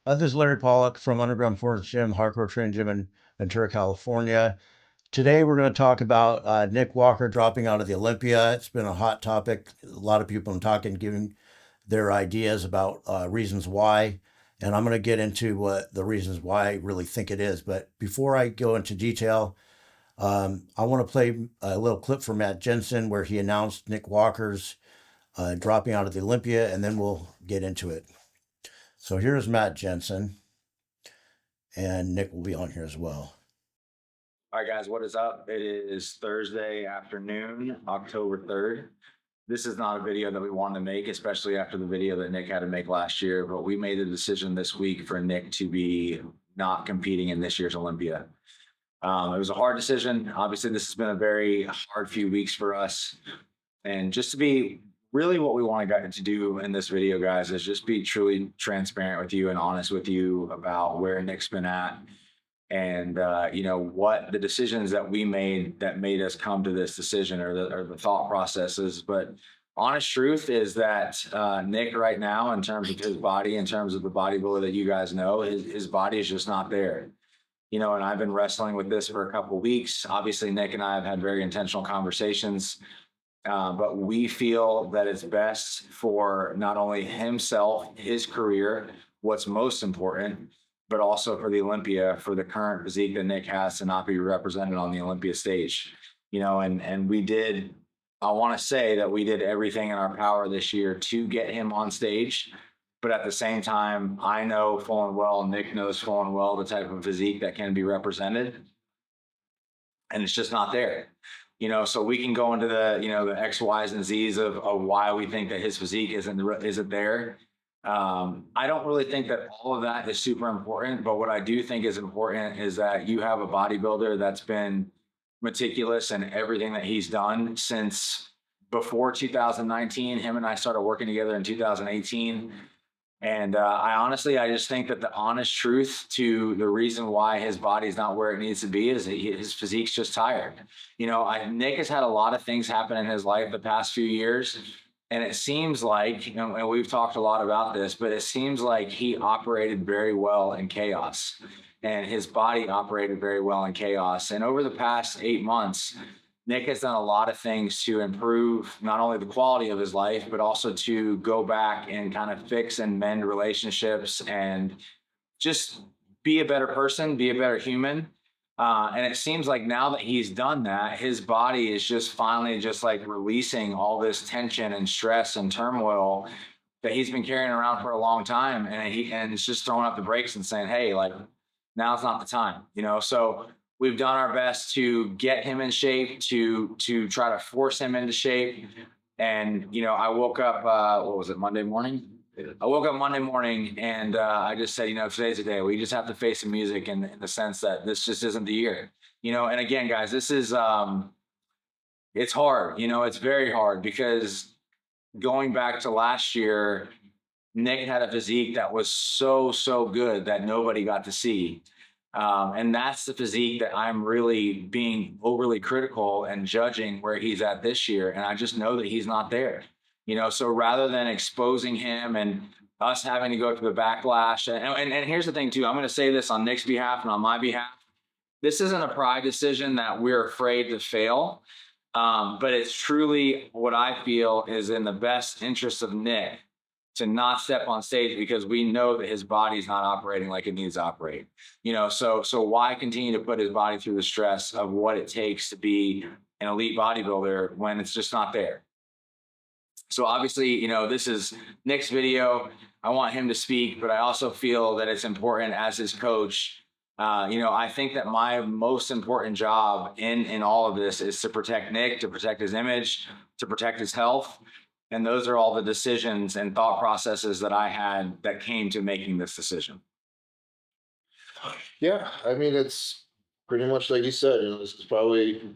This is Larry Pollock from Underground Force Gym, Hardcore Training Gym in Ventura, California. Today we're going to talk about Nick Walker dropping out of the Olympia. It's been a hot topic. A lot of people are talking, giving their ideas about reasons why. And I'm going to get into what the reasons why I really think it is. But before I go into detail, I want to play a little clip from Matt Jensen where he announced Nick Walker's dropping out of the Olympia, and then we'll get into it. So here's Matt Jensen, and Nick will be on here as well. All right, guys, what is up? It is Thursday afternoon, October 3rd. This is not a video that we wanted to make, especially after the video that Nick had to make last year, but we made the decision this week for Nick to be not competing in this year's Olympia. It was a hard decision. Obviously, this has been a very hard few weeks for us. And just to be really what we want to do in this video, guys, is just be truly transparent with you and honest with you about where Nick's been at and what the decisions that we made that made us come to this decision or the thought processes. But honest truth is that Nick right now, in terms of his body, in terms of the bodybuilder that you guys know, his body is just not there. And I've been wrestling with this for a couple of weeks. Obviously, Nick and I have had very intentional conversations, but we feel that it's best for not only himself, his career, what's most important, but also for the Olympia, for the current physique that Nick has to not be represented on the Olympia stage. And we did, I want to say that we did everything in our power this year to get him on stage. But at the same time, I know full and well, Nick knows full and well the type of physique that can be represented. And it's just not there. So we can go into the X, Y's, and Z's of why we think that his physique isn't there. I don't really think that all of that is super important, but what I do think is important is that you have a bodybuilder that's been meticulous in everything that he's done since before 2019. Him and I started working together in 2018. And I just think that the honest truth to the reason why his body's not where it needs to be is that his physique's just tired. Nick has had a lot of things happen in his life the past few years. And it seems like, and we've talked a lot about this, but it seems like he operated very well in chaos and his body operated very well in chaos. And over the past 8 months, Nick has done a lot of things to improve not only the quality of his life, but also to go back and kind of fix and mend relationships and just be a better person, be a better human. And it seems like now that he's done that, his body is just finally just like releasing all this tension and stress and turmoil that he's been carrying around for a long time. And it's just throwing up the brakes and saying, hey, like now's not the time, So we've done our best to get him in shape, to try to force him into shape. And, I woke up, what was it, Monday morning? I woke up Monday morning and I just said, today's the day. We just have to face the music in the sense that this just isn't the year. And again, guys, this is, it's hard. It's very hard because going back to last year, Nick had a physique that was so good that nobody got to see. And that's the physique that I'm really being overly critical and judging where he's at this year. And I just know that he's not there. So rather than exposing him and us having to go through the backlash, and here's the thing too, I'm going to say this on Nick's behalf and on my behalf. This isn't a pride decision that we're afraid to fail, but it's truly what I feel is in the best interest of Nick to not step on stage because we know that his body's not operating like it needs to operate. So why continue to put his body through the stress of what it takes to be an elite bodybuilder when it's just not there? So obviously, this is Nick's video. I want him to speak, but I also feel that it's important as his coach. I think that my most important job in all of this is to protect Nick, to protect his image, to protect his health. And those are all the decisions and thought processes that I had that came to making this decision. Yeah, I mean, it's pretty much like you said, this is probably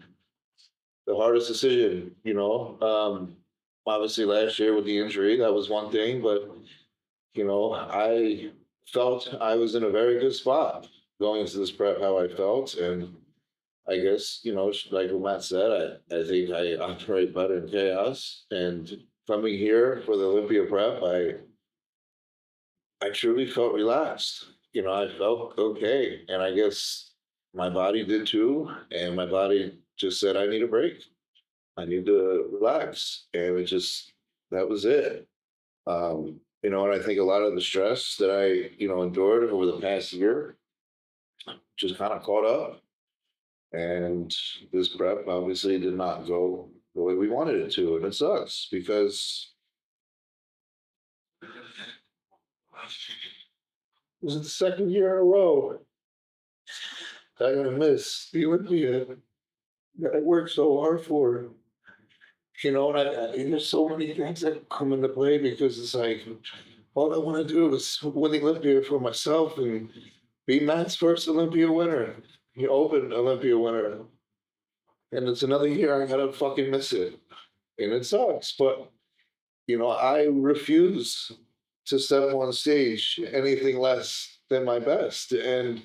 the hardest decision, obviously last year with the injury, that was one thing, but, I felt I was in a very good spot going into this prep, how I felt. And I guess, like what Matt said, I think I operate better in chaos. And coming here for the Olympia prep, I truly felt relaxed. You know, I felt okay. And I guess my body did too. And my body just said, I need a break. I need to relax. And it just, that was it. You know, and I think a lot of the stress that I, you know, endured over the past year just kind of caught up. And this prep obviously did not go the way we wanted it to. And it sucks because this is the second year in a row I'm gonna miss the Olympia that I worked so hard for. You know, and there's so many things that come into play because it's like all I want to do is win the Olympia for myself and be Matt's first Olympia winner, the Open Olympia winner. And it's another year I gotta fucking miss it, and it sucks. But you know, I refuse to step on stage anything less than my best, and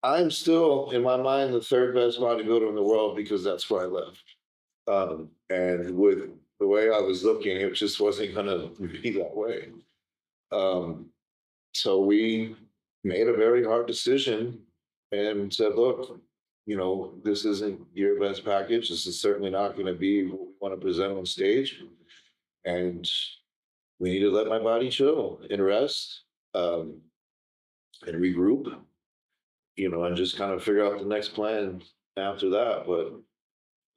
I'm still, in my mind, the third best bodybuilder in the world because that's where I live. And with the way I was looking, it just wasn't going to be that way. Um, so we made a very hard decision and said, look, you know, this isn't your best package. This is certainly not going to be what we want to present on stage. And we need to let my body chill and rest, and regroup, you know, and just kind of figure out the next plan after that. But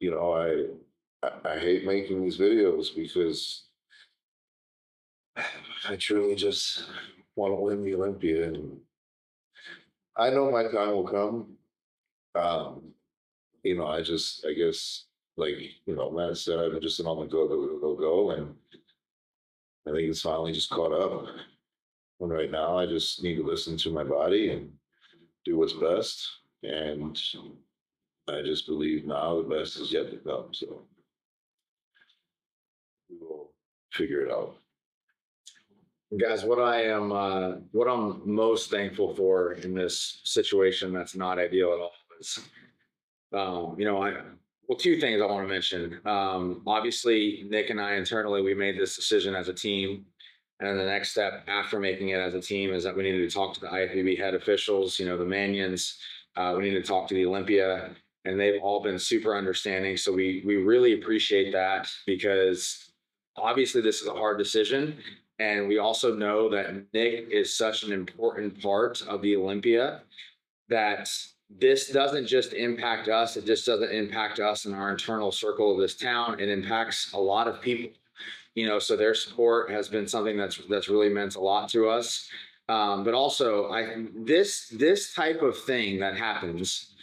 you know, I hate making these videos because I truly just want to win the Olympia, and I know my time will come. Um, you know, I guess, like you know, Matt said, I've been just on the go, and I think it's finally just caught up. And right now, I just need to listen to my body and do what's best, and I just believe now the best is yet to come. So we will figure it out. Guys, what I'm most thankful for in this situation that's not ideal at all is, you know, well, two things I want to mention. Obviously, Nick and I internally, we made this decision as a team. And the next step after making it as a team is that we needed to talk to the IFBB head officials, you know, the Manions. We needed to talk to the Olympia, and they've all been super understanding. So we really appreciate that, because obviously this is a hard decision. And we also know that Nick is such an important part of the Olympia that this doesn't just impact us. It just doesn't impact us in our internal circle of this town. It impacts a lot of people, you know, so their support has been something that's really meant a lot to us. But also, this type of thing that happens,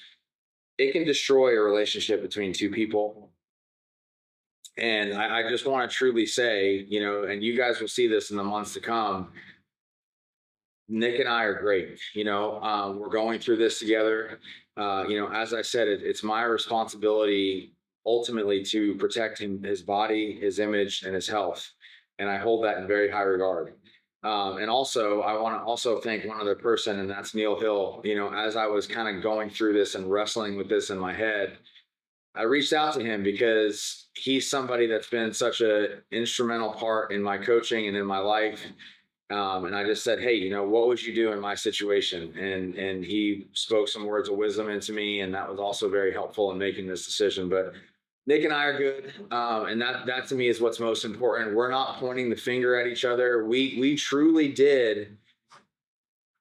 it can destroy a relationship between two people. And I just want to truly say, you know, and you guys will see this in the months to come, Nick and I are great. You know, we're going through this together. You know, as I said, it's my responsibility ultimately to protect his body, his image, and his health. And I hold that in very high regard. And also, I want to also thank one other person, and that's Neil Hill. You know, as I was kind of going through this and wrestling with this in my head, I reached out to him because he's somebody that's been such an instrumental part in my coaching and in my life. And I just said, hey, you know, what would you do in my situation? And he spoke some words of wisdom into me, and that was also very helpful in making this decision. But Nick and I are good, and that to me is what's most important. We're not pointing the finger at each other. We truly did.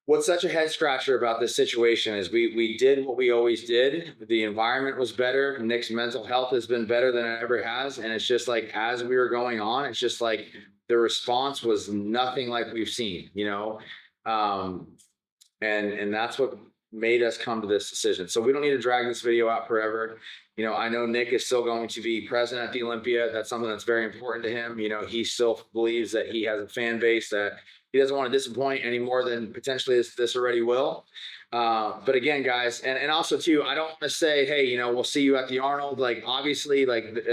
What's such a head scratcher about this situation is we did what we always did. The environment was better. Nick's mental health has been better than it ever has. And it's just like, as we were going on, it's just like the response was nothing like we've seen, you know? And that's what made us come to this decision. So we don't need to drag this video out forever. You know, I know Nick is still going to be present at the Olympia. That's something that's very important to him. You know, he still believes that he has a fan base that he doesn't want to disappoint any more than potentially this already will. But again, guys, and also too, I don't want to say, hey, you know, we'll see you at the Arnold. Like, obviously, like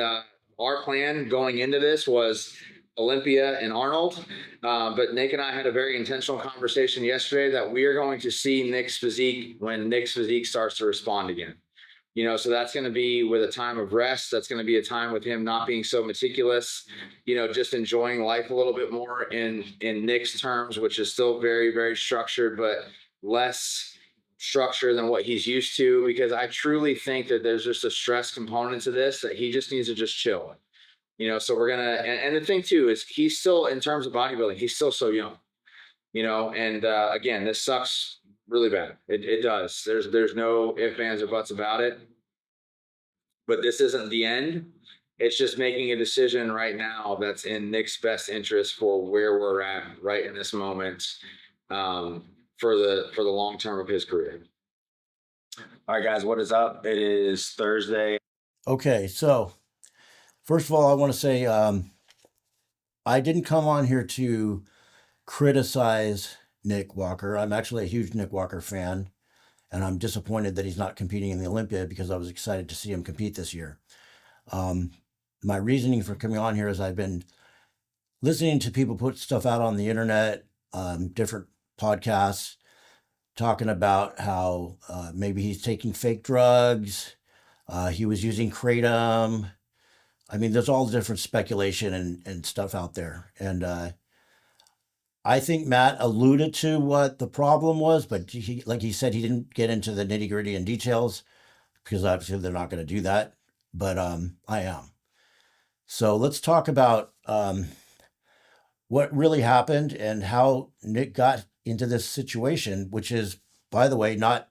our plan going into this was Olympia and Arnold. But Nick and I had a very intentional conversation yesterday that we are going to see Nick's physique when Nick's physique starts to respond again. So that's going to be with a time of rest. That's going to be a time with him not being so meticulous, just enjoying life a little bit more in Nick's terms, which is still very, very structured, but less structure than what he's used to, because I truly think that there's just a stress component to this, that he just needs to just chill. So we're gonna, and the thing too is he's still, in terms of bodybuilding, he's still so young, and again, this sucks really bad. It does. There's no ifs, ands, or buts about it. But this isn't the end. It's just making a decision right now that's in Nick's best interest for where we're at right in this moment, for the long term of his career. All right, guys, what is up? It is Thursday. Okay, so first of all, I want to say I didn't come on here to criticize Nick Walker. I'm actually a huge Nick Walker fan, and I'm disappointed that he's not competing in the Olympia because I was excited to see him compete this year. My reasoning for coming on here is I've been listening to people put stuff out on the internet, different podcasts, talking about how maybe he's taking fake drugs. He was using kratom. I mean, there's all different speculation and stuff out there. And I think Matt alluded to what the problem was, but he, like he said, he didn't get into the nitty gritty and details because obviously they're not going to do that. But I am. So let's talk about what really happened and how Nick got into this situation, which is, by the way, not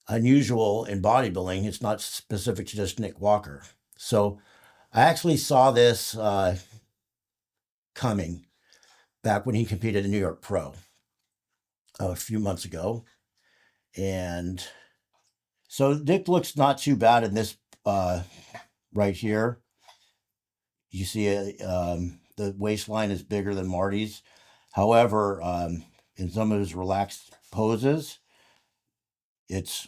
unusual in bodybuilding. It's not specific to just Nick Walker. So I actually saw this coming back when he competed in New York Pro a few months ago. And so Nick looks not too bad in this right here. You see the waistline is bigger than Marty's. However, in some of his relaxed poses, it's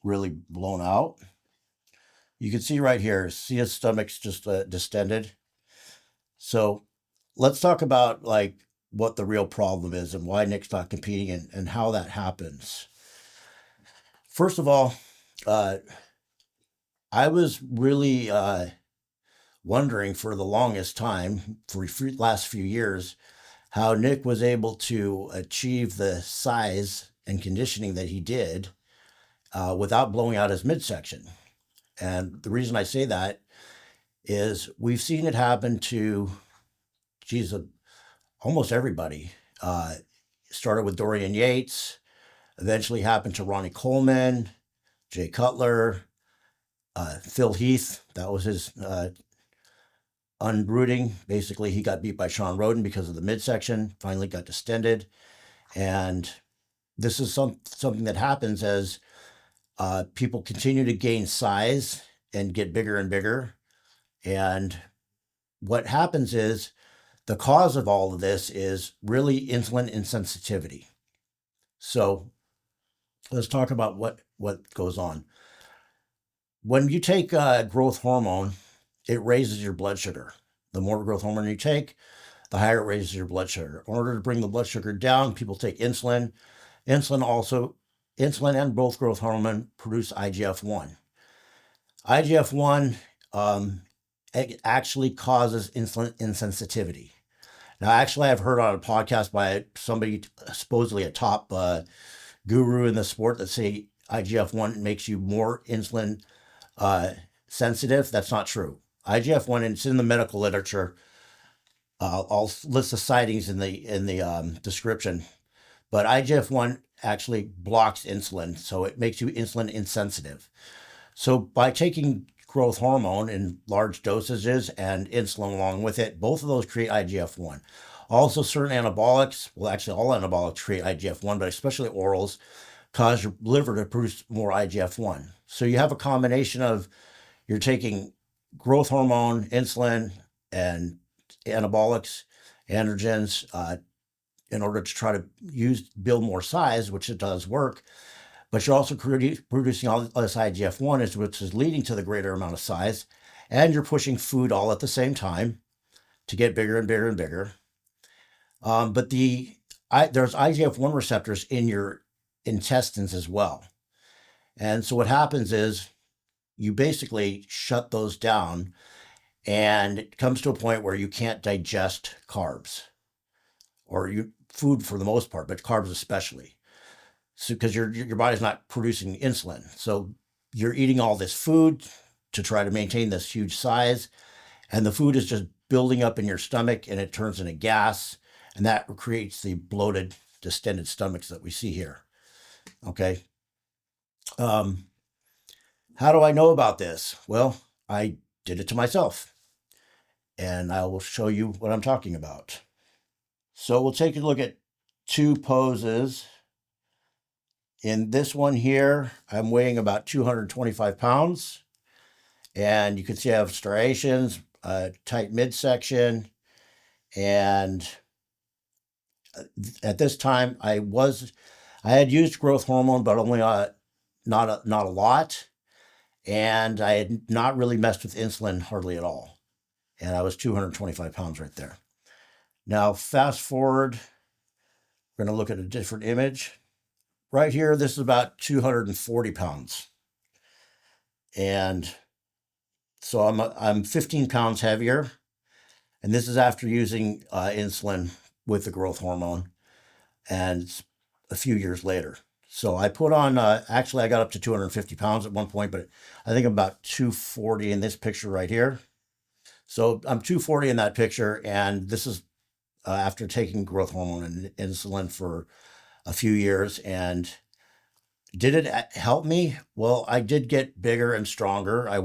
really blown out. You can see right here, see his stomach's just distended. So let's talk about like what the real problem is and why Nick's not competing and how that happens. First of all, I was really wondering for the longest time, for the last few years, how Nick was able to achieve the size and conditioning that he did without blowing out his midsection. And the reason I say that is we've seen it happen to, almost everybody. Started with Dorian Yates, eventually happened to Ronnie Coleman, Jay Cutler, Phil Heath. That was his unrooting. Basically, he got beat by Sean Roden because of the midsection, finally got distended. And this is something that happens as people continue to gain size and get bigger and bigger. And what happens is the cause of all of this is really insulin insensitivity. So let's talk about what goes on. When you take growth hormone, it raises your blood sugar. The more growth hormone you take, the higher it raises your blood sugar. In order to bring the blood sugar down, people take insulin. Insulin and both growth hormone produce IGF-1. IGF-1 it actually causes insulin insensitivity. Now, actually, I've heard on a podcast by somebody, supposedly a top guru in the sport, that say IGF-1 makes you more insulin sensitive. That's not true. IGF-1, and it's in the medical literature. I'll list the sightings in the description. But IGF-1 actually blocks insulin, so it makes you insulin insensitive. So by taking growth hormone in large dosages and insulin along with it, both of those create IGF-1. Also, certain anabolics, well, actually all anabolics create IGF-1, but especially orals, cause your liver to produce more IGF-1. So you have a combination of, you're taking growth hormone, insulin, and anabolics, androgens, in order to try to build more size, which it does work. But you're also producing all this IGF-1, which is leading to the greater amount of size. And you're pushing food all at the same time to get bigger and bigger and bigger. But there's IGF-1 receptors in your intestines as well. And so what happens is you basically shut those down, and it comes to a point where you can't digest carbs or food for the most part, but carbs especially. So because your body's not producing insulin. So you're eating all this food to try to maintain this huge size, and the food is just building up in your stomach, and it turns into gas, and that creates the bloated, distended stomachs that we see here. Okay. How do I know about this? Well, I did it to myself, and I will show you what I'm talking about. So we'll take a look at two poses. In this one here, I'm weighing about 225 pounds, and you can see I have striations, tight midsection, and at this time I had used growth hormone, but only not a lot, and I had not really messed with insulin hardly at all, and I was 225 pounds right there. Now fast forward, we're going to look at a different image. Right here, this is about 240 pounds. And so I'm 15 pounds heavier. And this is after using insulin with the growth hormone. And it's a few years later. So I put on, actually, I got up to 250 pounds at one point, but I think I'm about 240 in this picture right here. So I'm 240 in that picture. And this is after taking growth hormone and insulin for a few years. And did it help me? Well, I did get bigger and stronger. I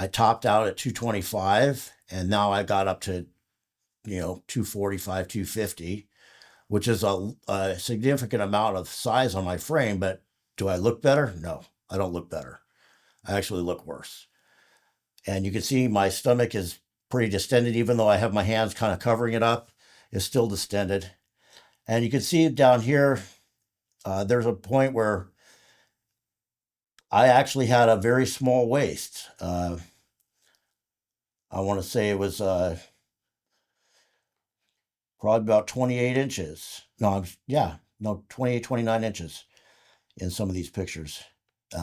topped out at 225, and now I got up to, 245, 250, which is a significant amount of size on my frame. But do I look better? No, I don't look better. I actually look worse. And you can see my stomach is pretty distended, even though I have my hands kind of covering it up, it's still distended. And you can see down here, there's a point where I actually had a very small waist. I want to say it was probably about 28 inches. No, 28, 29 inches in some of these pictures.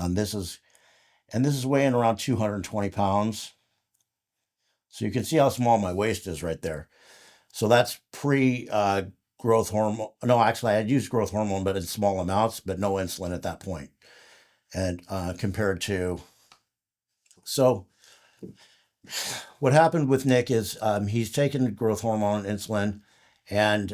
This is weighing around 220 pounds. So you can see how small my waist is right there. So that's growth hormone. No, actually, I had used growth hormone, but in small amounts, but no insulin at that point. And so what happened with Nick is he's taken growth hormone and insulin, and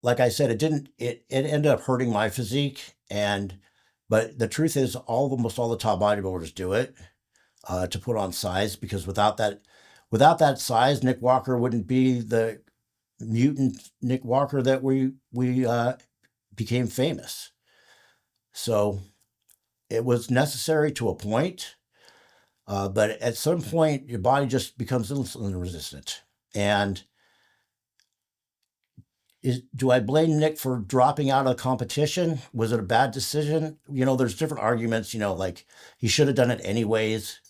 like I said, it ended up hurting my physique. But the truth is, almost all the top bodybuilders do it to put on size, because without that size, Nick Walker wouldn't be the mutant Nick Walker that we became famous. So it was necessary to a point, but at some point your body just becomes insulin resistant. And do I blame Nick for dropping out of the competition? Was it a bad decision? There's different arguments, like he should have done it anyways.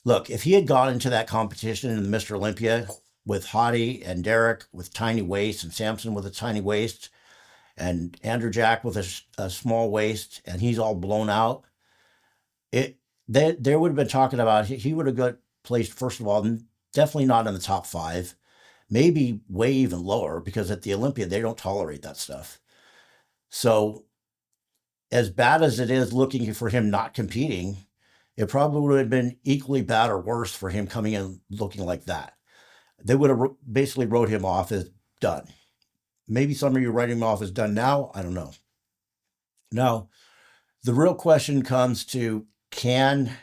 Look, if he had gone into that competition in the Mr. Olympia with Hottie and Derek with tiny waists, and Samson with a tiny waist, and Andrew Jack with a small waist, and he's all blown out, they would have been talking about, he would have got placed, first of all, definitely not in the top 5, maybe way even lower, because at the Olympia, they don't tolerate that stuff. So as bad as it is looking for him not competing, it probably would have been equally bad or worse for him coming in looking like that. They would have basically wrote him off as done. Maybe some of you writing him off as done now. I don't know. Now, the real question comes to, can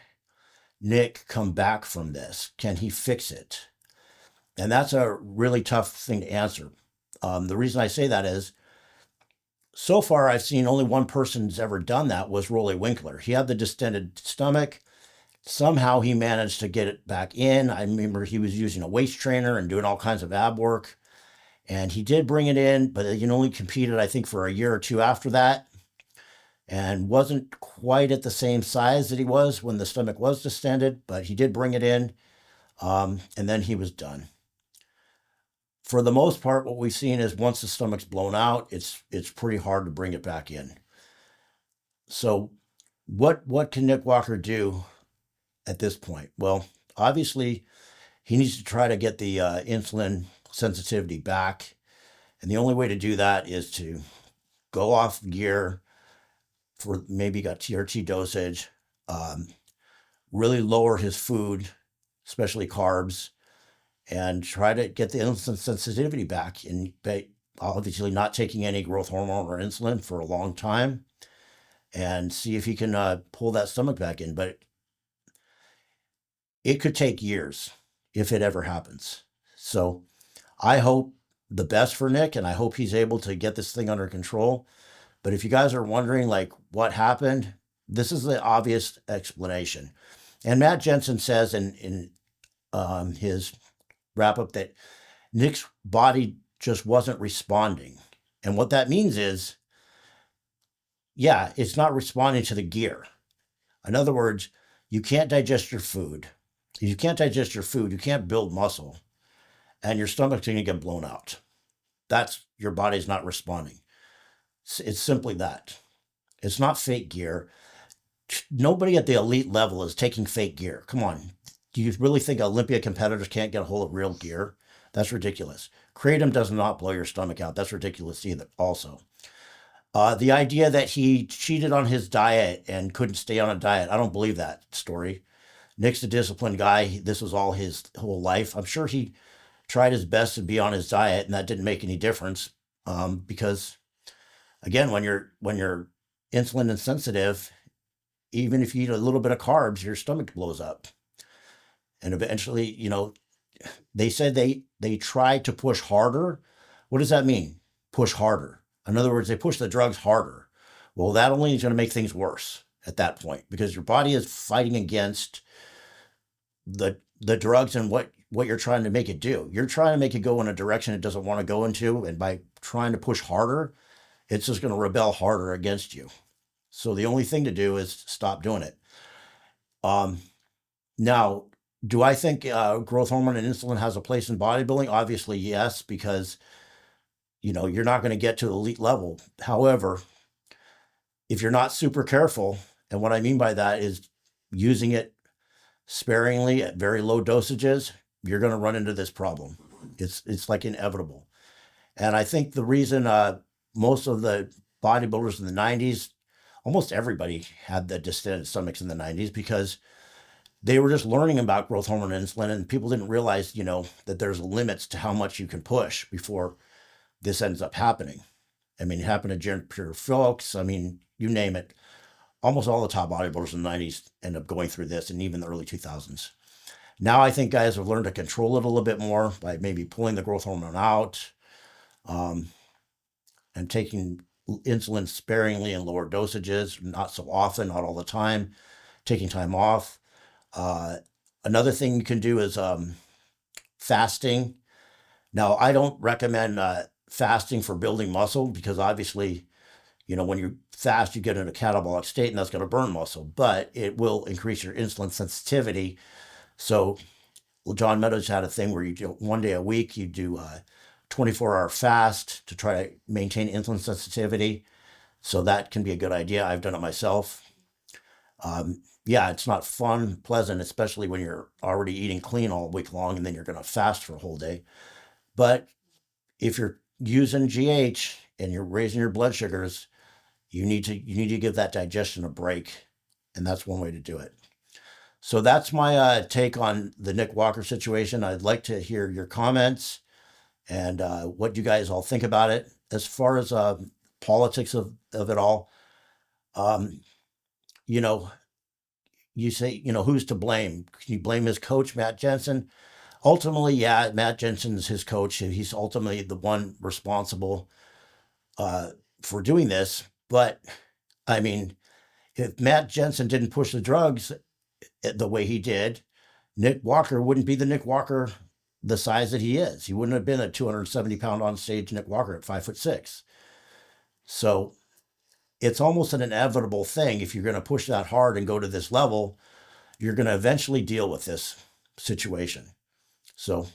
Nick come back from this? Can he fix it? And that's a really tough thing to answer. The reason I say that is, so far I've seen only one person who's ever done that, was Rolly Winkler. He had the distended stomach. Somehow he managed to get it back in. I remember he was using a waist trainer and doing all kinds of ab work. And he did bring it in, but he only competed, I think, for a year or two after that, and wasn't quite at the same size that he was when the stomach was distended, but he did bring it in, and then he was done. For the most part, what we've seen is once the stomach's blown out, it's pretty hard to bring it back in. So what can Nick Walker do at this point? Well, obviously he needs to try to get the insulin sensitivity back. And the only way to do that is to go off gear for maybe a TRT dosage, really lower his food, especially carbs, and try to get the insulin sensitivity back. And obviously not taking any growth hormone or insulin for a long time, and see if he can pull that stomach back in. But it could take years if it ever happens. So I hope the best for Nick, and I hope he's able to get this thing under control. But if you guys are wondering like what happened, this is the obvious explanation. And Matt Jensen says in his wrap up that Nick's body just wasn't responding. And what that means is, yeah, it's not responding to the gear. In other words, you can't digest your food. If you can't digest your food, you can't build muscle, and your stomach's going to get blown out. That's your body's not responding. It's simply that. It's not fake gear. Nobody at the elite level is taking fake gear. Come on. Do you really think Olympia competitors can't get a hold of real gear? That's ridiculous. Kratom does not blow your stomach out. That's ridiculous either also. The idea that he cheated on his diet and couldn't stay on a diet, I don't believe that story. Nick's a disciplined guy. This was all his whole life. I'm sure he tried his best to be on his diet, and that didn't make any difference. Because again, when you're insulin insensitive, even if you eat a little bit of carbs, your stomach blows up. And eventually, they said they tried to push harder. What does that mean? Push harder. In other words, they push the drugs harder. Well, that only is going to make things worse at that point, because your body is fighting against the drugs and what you're trying to make it do. You're trying to make it go in a direction it doesn't want to go into. And by trying to push harder, it's just going to rebel harder against you. So the only thing to do is stop doing it. Now, do I think growth hormone and insulin has a place in bodybuilding? Obviously, yes, because you're not going to get to elite level. However, if you're not super careful, and what I mean by that is using it sparingly at very low dosages, you're going to run into this problem. It's like inevitable. And I think the reason most of the bodybuilders in the 90s, almost everybody had the distended stomachs in the 90s, because they were just learning about growth hormone and insulin, and people didn't realize, that there's limits to how much you can push before this ends up happening. I mean, it happened to Jennifer Phillips. I mean, you name it. Almost all the top bodybuilders in the 90s end up going through this, and even the early 2000s. Now I think guys have learned to control it a little bit more by maybe pulling the growth hormone out, and taking insulin sparingly in lower dosages, not so often, not all the time, taking time off. Another thing you can do is fasting. Now, I don't recommend fasting for building muscle, because obviously, when you fast, you get in a catabolic state, and that's going to burn muscle, but it will increase your insulin sensitivity. So John Meadows had a thing where you do 1 day a week, you do a 24-hour fast to try to maintain insulin sensitivity. So that can be a good idea. I've done it myself. Yeah, it's not fun, pleasant, especially when you're already eating clean all week long and then you're going to fast for a whole day. But if you're using GH and you're raising your blood sugars, you need to give that digestion a break, and that's one way to do it. So that's my take on the Nick Walker situation. I'd like to hear your comments and what you guys all think about it. As far as politics of it all, you say, who's to blame? Can you blame his coach, Matt Jensen? Ultimately, yeah, Matt Jensen's his coach. He's ultimately the one responsible for doing this. But I mean, if Matt Jensen didn't push the drugs the way he did, Nick Walker wouldn't be the Nick Walker the size that he is. He wouldn't have been a 270-pound on stage Nick Walker at 5'6". So it's almost an inevitable thing. If you're going to push that hard and go to this level, you're going to eventually deal with this situation. So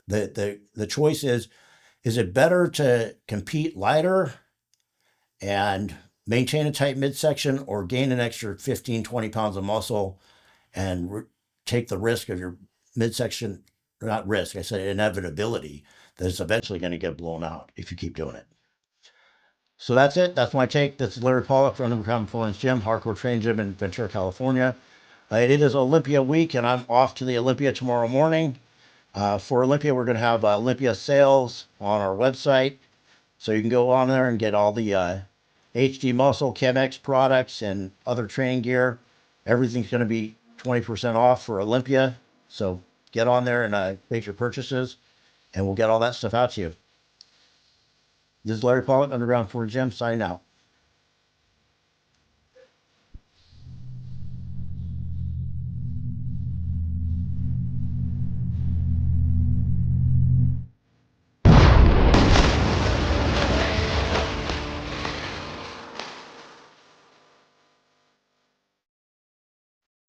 the choice is it better to compete lighter and maintain a tight midsection or gain an extra 15, 20 pounds of muscle and take the risk of your midsection, not risk, I said inevitability, that it's eventually going to get blown out if you keep doing it. So that's it. That's my take. This is Larry Pollock from Underground Performance Gym, Hardcore Training Gym in Ventura, California. It is Olympia week, and I'm off to the Olympia tomorrow morning. For Olympia, we're going to have Olympia sales on our website. So you can go on there and get all the HD Muscle, ChemX products, and other training gear. Everything's going to be 20% off for Olympia. So get on there and make your purchases, and we'll get all that stuff out to you. This is Larry Pollock, Underground Performance Gym, signing out.